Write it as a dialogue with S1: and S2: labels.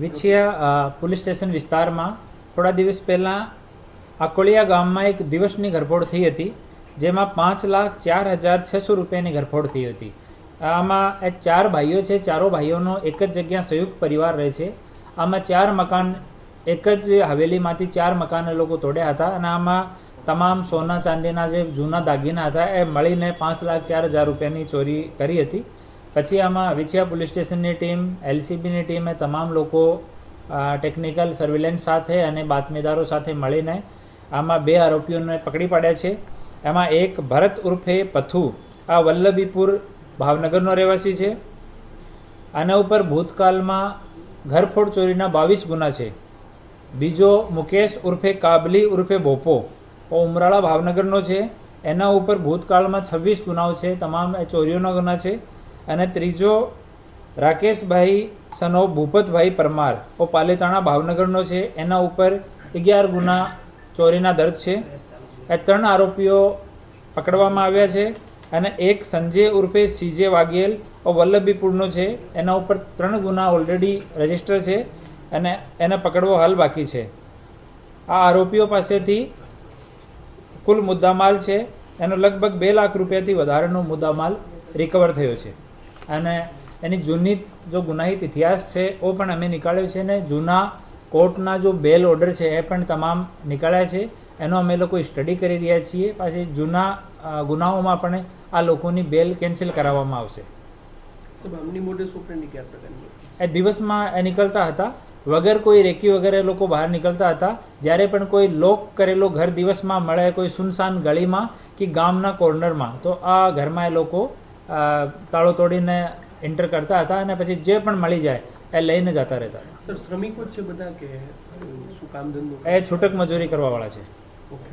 S1: Vinchhiya police station વિસ્તારમાં થોડા દિવસ પહેલાં આકોળિયા ગામમાં એક દિવસની ઘરફોડ થઈ હતી, જેમાં 5,04,600 રૂપિયાની ઘરફોડ થઈ હતી. આમાં એ 4 ભાઈઓ છે. ચારો ભાઈઓનો એક જ જગ્યા સંયુક્ત પરિવાર રહે છે. આમાં 4 મકાન, એક જ હવેલીમાંથી 4 મકાન લોકો તોડ્યા હતા અને આમાં તમામ સોના ચાંદીના જે જૂના દાગીના હતા એ મળીને 5,04,000 રૂપિયાની ચોરી કરી હતી. પછી આમાં વિછિયા પોલીસ સ્ટેશનની ટીમ, એલસીબીની ટીમે તમામ લોકો ટેકનિકલ સર્વેલન્સ સાથે અને બાતમીદારો સાથે મળીને આમાં 2 આરોપીઓને પકડી પાડ્યા છે. એમાં એક ભરત ઉર્ફે પથુ, આ વલ્લભીપુર ભાવનગરનો રહેવાસી છે. આના ઉપર ભૂતકાળમાં ઘરફોડ ચોરીના 22 ગુના છે. બીજો મુકેશ ઉર્ફે કાબલી ઉર્ફે ભોપો, ઉમરાળા ભાવનગરનો છે. એના ઉપર ભૂતકાળમાં 26 ગુનાઓ છે, તમામ ચોરીઓના ગુના છે. અને ત્રીજો રાકેશભાઈ સનો ભૂપતભાઈ પરમાર, પાલીતાણા ભાવનગરનો છે. એના ઉપર 11 ગુના ચોરીના દર્જ છે. એ 3 આરોપીઓ પકડવામાં આવ્યા છે. અને એક સંજય ઉર્ફે સીજે વાઘેલ વલ્લભીપુરનો છે. એના ઉપર 3 ગુના ઓલરેડી રજીસ્ટર છે અને એને પકડવો હાલ બાકી છે. આ આરોપીઓ પાસેથી કુલ મુદ્દામાલ છે એનો લગભગ 2 લાખ રૂપિયાથી વધારેનો મુદ્દામાલ રિકવર થયો છે. અને એની જૂની જો ગુનાહિત ઇતિહાસ છે એ પણ અમે નીકાળ્યો છે. ને જૂના કોર્ટના જો બેલ ઓર્ડર છે એ પણ તમામ નીકળ્યા છે. એનો અમે લોકો સ્ટડી કરી રહ્યા છીએ. પાછી જૂના ગુનાઓમાં પણ આ લોકોની બેલ કેન્સલ કરાવવામાં આવશે. એ દિવસમાં એ નીકળતા હતા, વગર કોઈ રેકી વગેરે લોકો બહાર નીકળતા હતા. જ્યારે પણ કોઈ લોક કરેલો ઘર દિવસમાં મળે કોઈ સુનસાન ગળીમાં કે ગામના કોર્નરમાં, તો આ ઘરમાં એ લોકો તાળો તોડીને એન્ટર કરતા હતા અને પછી જે પણ મળી જાય એ લઈને જતા રહેતા હતા.
S2: સર, શ્રમિકો છે બધા કે શું કામ ધંધો?
S1: એ છૂટક મજૂરી કરવાવાળા છે.
S2: ઓકે.